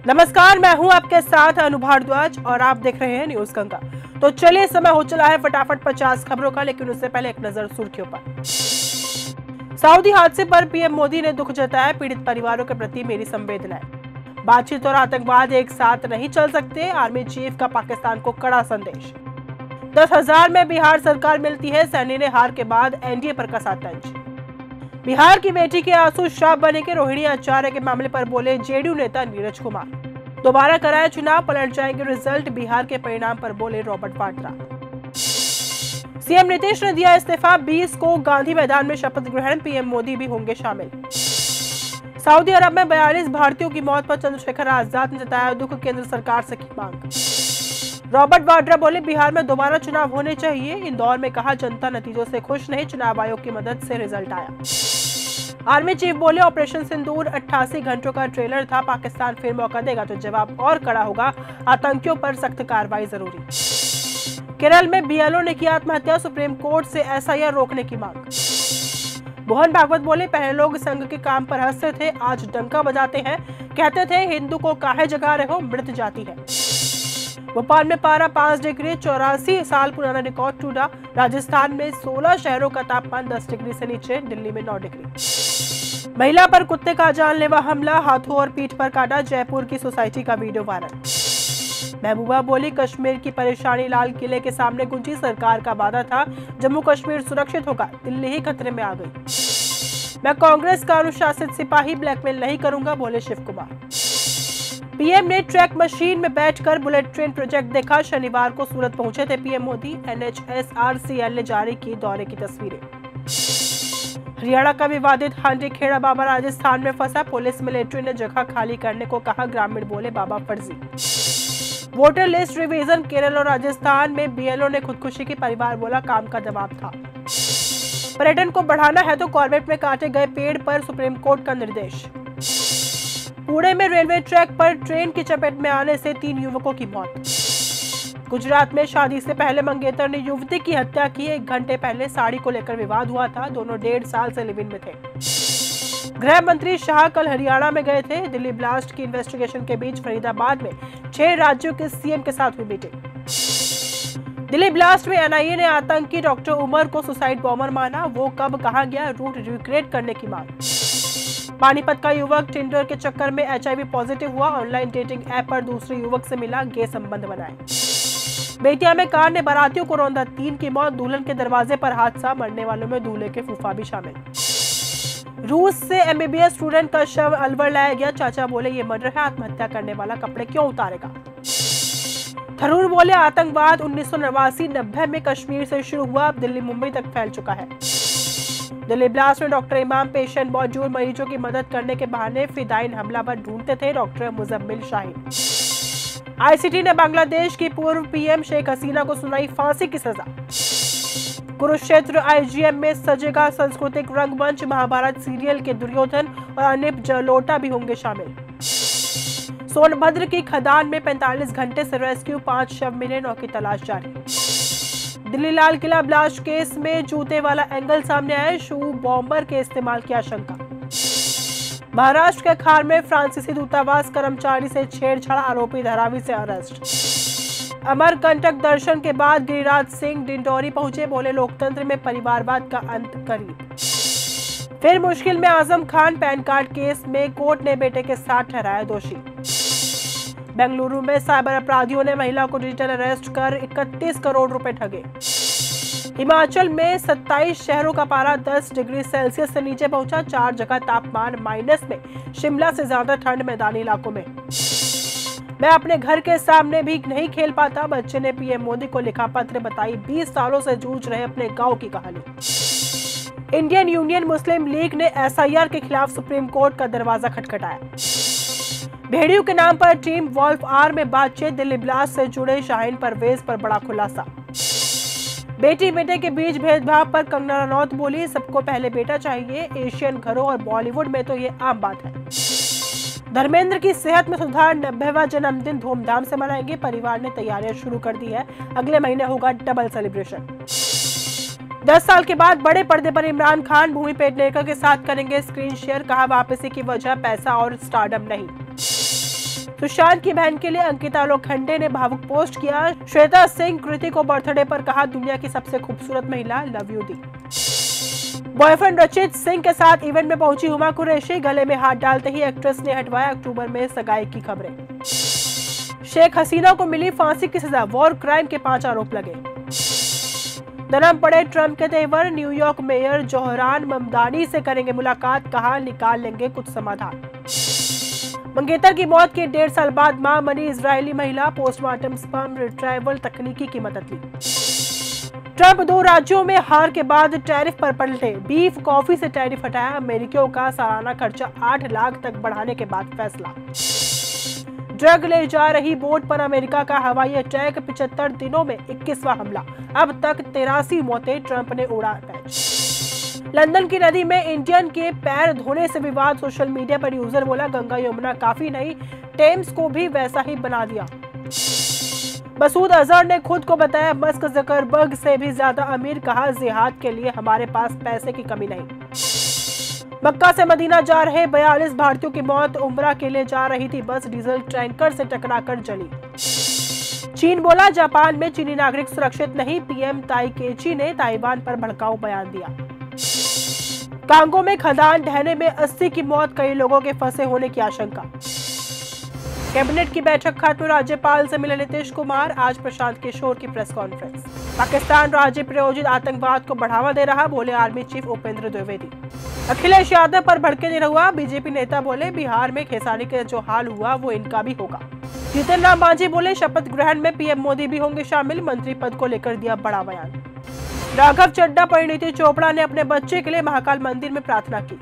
नमस्कार, मैं हूं आपके साथ अनु भारद्वाज और आप देख रहे हैं न्यूज गंगा। तो चलिए, समय हो चला है फटाफट 50 खबरों का, लेकिन उससे पहले एक नजर सुर्खियों पर। सऊदी हादसे पर पीएम मोदी ने दुख जताया, पीड़ित परिवारों के प्रति मेरी संवेदनाएं। बातचीत और आतंकवाद एक साथ नहीं चल सकते, आर्मी चीफ का पाकिस्तान को कड़ा संदेश। 10,000 में बिहार सरकार मिलती है, सैनी ने हार के बाद एनडीए पर कसा तंज। बिहार की बेटी के आंसू श्राप बने के रोहिणी आचार्य के मामले पर बोले जेडीयू नेता नीरज कुमार। दोबारा कराया चुनाव, पलट जाएंगे रिजल्ट, बिहार के परिणाम पर बोले रॉबर्ट वाड्रा। सीएम नीतीश ने दिया इस्तीफा, 20 को गांधी मैदान में शपथ ग्रहण, पीएम मोदी भी होंगे शामिल। सऊदी अरब में 42 भारतीयों की मौत पर चंद्रशेखर आजाद ने जताया दुख, केंद्र सरकार से की मांग। रॉबर्ट वाड्रा बोले बिहार में दोबारा चुनाव होने चाहिए। इंदौर में कहा जनता नतीजों से खुश नहीं, चुनाव आयोग की मदद से रिजल्ट आया। आर्मी चीफ बोले ऑपरेशन सिंदूर 88 घंटों का ट्रेलर था, पाकिस्तान फिर मौका देगा तो जवाब और कड़ा होगा, आतंकियों पर सख्त कार्रवाई जरूरी। केरल में बीएलओ ने किया आत्महत्या, सुप्रीम कोर्ट से एसआईआर रोकने की मांग। मोहन भागवत बोले पहले लोग संघ के काम पर हंसते थे, आज डंका बजाते हैं, कहते थे हिंदू को काहे जगा रहे हो, मृत जाती है। भोपाल में पारा 5 डिग्री, 84 साल पुराना रिकॉर्ड टूटा। राजस्थान में 16 शहरों का तापमान 10 डिग्री से नीचे, दिल्ली में 9 डिग्री। महिला पर कुत्ते का जानलेवा हमला, हाथों और पीठ पर काटा, जयपुर की सोसाइटी का वीडियो वायरल। महबूबा बोली कश्मीर की परेशानी लाल किले के सामने गूंजी, सरकार का वादा था जम्मू कश्मीर सुरक्षित होगा, दिल्ली ही खतरे में आ गई। मैं कांग्रेस का अनुशासित सिपाही, ब्लैकमेल नहीं करूंगा, बोले शिव कुमार। पीएम ने ट्रैक मशीन में बैठकर बुलेट ट्रेन प्रोजेक्ट देखा, शनिवार को सूरत पहुंचे थे पीएम मोदी। एनएचएसआरसीएल ने जारी की दौरे की तस्वीरें। हरियाणा का विवादित हांडी खेड़ा बाबा राजस्थान में फंसा, पुलिस मिलिट्री ने जगह खाली करने को कहा, ग्रामीण बोले बाबा फर्जी। वोटर लिस्ट रिवीजन, केरल और राजस्थान में बीएलओ ने खुदकुशी की, परिवार बोला काम का दबाव था। पर्यटन को बढ़ाना है तो कॉर्बेट में काटे गए पेड़ पर सुप्रीम कोर्ट का निर्देश। पुणे में रेलवे ट्रैक पर ट्रेन की चपेट में आने से 3 युवकों की मौत। गुजरात में शादी से पहले मंगेतर ने युवती की हत्या की, 1 घंटे पहले साड़ी को लेकर विवाद हुआ था, दोनों 1.5 साल से लिव इन में थे। गृह मंत्री शाह कल हरियाणा में गए थे। दिल्ली ब्लास्ट की इन्वेस्टिगेशन के बीच फरीदाबाद में 6 राज्यों के सीएम के साथ हुई मीटिंग। दिल्ली ब्लास्ट में एनआईए ने आतंकी डॉक्टर उमर को सुसाइड बॉम्बर माना, वो कब कहां गया, रूट रिक्रिएट करने की मांग। पानीपत का युवक टिंडर के चक्कर में एचआईवी पॉजिटिव हुआ, ऑनलाइन डेटिंग ऐप पर दूसरे युवक से मिला, गे संबंध बनाए। बेतिया में कार ने बारातियों को रौंदा, 3 की मौत, दुल्हन के दरवाजे पर हादसा, मरने वालों में दूल्हे के फूफा भी शामिल। रूस से एमबीबीएस स्टूडेंट का शव अलवर लाया गया, चाचा बोले ये मर्डर है, आत्महत्या करने वाला कपड़े क्यों उतारेगा। थरूर बोले आतंकवाद 1989-90 में कश्मीर से शुरू हुआ, अब दिल्ली मुंबई तक फैल चुका है। दिल्ली ब्लास्ट में डॉक्टर इमाम पेशेंट मौजूद मरीजों की मदद करने के बहाने फिदायीन हमलावर ढूंढते थे, डॉक्टर मुजम्मिल शाहीन। आईसीटी ने बांग्लादेश की पूर्व पीएम शेख हसीना को सुनाई फांसी की सजा। कुरुक्षेत्र आईजीएम में सजेगा सांस्कृतिक रंगमंच, महाभारत सीरियल के दुर्योधन और अनिप जलोटा भी होंगे शामिल। सोनभद्र की खदान में 45 घंटे से रेस्क्यू, 5 शव मिले, 9 की तलाश जारी। दिल्ली लाल किला ब्लास्ट केस में जूते वाला एंगल सामने आया, शू बॉम्बर के इस्तेमाल की आशंका। महाराष्ट्र के खार में फ्रांसीसी दूतावास कर्मचारी से छेड़छाड़, आरोपी धारावी से अरेस्ट। अमरकंटक दर्शन के बाद गिरिराज सिंह डिंडोरी पहुंचे, बोले लोकतंत्र में परिवारवाद का अंत करीब। फिर मुश्किल में Azam Khan, pan card case में कोर्ट ने बेटे के साथ ठहराया दोषी। बेंगलुरु में साइबर अपराधियों ने महिला को डिजिटल अरेस्ट कर 31 करोड़ रुपए ठगे। हिमाचल में 27 शहरों का पारा 10 डिग्री सेल्सियस से नीचे पहुंचा, 4 जगह तापमान माइनस में, शिमला से ज्यादा ठंड मैदानी इलाकों में। मैं अपने घर के सामने भी नहीं खेल पाता, बच्चे ने पीएम मोदी को लिखा पत्र, बताई 20 सालों से जूझ रहे अपने गांव की कहानी। इंडियन यूनियन मुस्लिम लीग ने एसआईआर के खिलाफ सुप्रीम कोर्ट का दरवाजा खटखटाया। भेड़ियों के नाम पर टीम वॉल्फ आर में बातचीत, दिल्ली ब्लास्ट से जुड़े शाहीन परवेज पर बड़ा खुलासा। बेटी बेटे के बीच भेदभाव पर कंगना रनौत बोली, सबको पहले बेटा चाहिए, एशियन घरों और बॉलीवुड में तो ये आम बात है। धर्मेंद्र की सेहत में सुधार, 90वां जन्मदिन धूमधाम से मनाएंगे, परिवार ने तैयारियां शुरू कर दी है, अगले महीने होगा डबल सेलिब्रेशन। 10 साल के बाद बड़े पर्दे पर इमरान खान भूमि पेडनेकर के साथ करेंगे स्क्रीन शेयर, कहा वापसी की वजह पैसा और स्टारडम नहीं। सुशांत की बहन के लिए अंकिता लोखंडे ने भावुक पोस्ट किया। श्वेता सिंह कृति को बर्थडे पर कहा, दुनिया की सबसे खूबसूरत महिला, लव यू दी। बॉयफ्रेंड रचित सिंह के साथ इवेंट में पहुंची हुमा कुरैशी, गले में हाथ डालते ही एक्ट्रेस ने हटवाया अक्टूबर में सगाई की खबरें। शेख हसीना को मिली फांसी की सजा, वॉर क्राइम के 5 आरोप लगे। नरम पड़े ट्रंप के तेवर, न्यूयॉर्क मेयर जोहरान ममदानी से करेंगे मुलाकात, कहा निकाल लेंगे कुछ समाधान। मंगेतर की मौत के 1.5 साल बाद मां बनी इजरायली महिला, पोस्टमार्टम स्पर्म रिट्राइवल तकनीकी की मदद ली। ट्रंप 2 राज्यों में हार के बाद टैरिफ पर पलटे, बीफ कॉफी से टैरिफ हटाया, अमेरिकियों का सालाना खर्चा 8 लाख तक बढ़ाने के बाद फैसला। ड्रग ले जा रही बोट पर अमेरिका का हवाई अटैक, 75 दिनों में 21वां हमला, अब तक 83 मौतें, ट्रंप ने उड़ा पैच। लंदन की नदी में इंडियन के पैर धोने से विवाद, सोशल मीडिया पर यूजर बोला, गंगा यमुना काफी नहीं, टेम्स को भी वैसा ही बना दिया। मसूद अजहर ने खुद को बताया मस्क जकरबर्ग से भी ज्यादा अमीर, कहा जिहाद के लिए हमारे पास पैसे की कमी नहीं। मक्का से मदीना जा रहे 42 भारतीयों की मौत, उम्रा के लिए जा रही थी बस, डीजल टैंकर से टकराकर जली। चीन बोला जापान में चीनी नागरिक सुरक्षित नहीं, पीएम ताइकेची ने ताइवान पर भड़काऊ बयान दिया। कांगो में खदान ढहने में 80 की मौत, कई लोगों के फंसे होने की आशंका। कैबिनेट की बैठक खत्म, राज्यपाल से मिले नीतीश कुमार, आज प्रशांत किशोर की प्रेस कॉन्फ्रेंस। पाकिस्तान राज्य प्रायोजित आतंकवाद को बढ़ावा दे रहा, बोले आर्मी चीफ उपेंद्र द्विवेदी। अखिलेश यादव पर भड़के निरहुआ, बीजेपी नेता बोले बिहार में खेसारी के जो हाल हुआ वो इनका भी होगा। जीतन राम मांझी बोले शपथ ग्रहण में पीएम मोदी भी होंगे शामिल, मंत्री पद को लेकर दिया बड़ा बयान। राघव चड्ढा, परिणीति चोपड़ा ने अपने बच्चे के लिए महाकाल मंदिर में प्रार्थना की।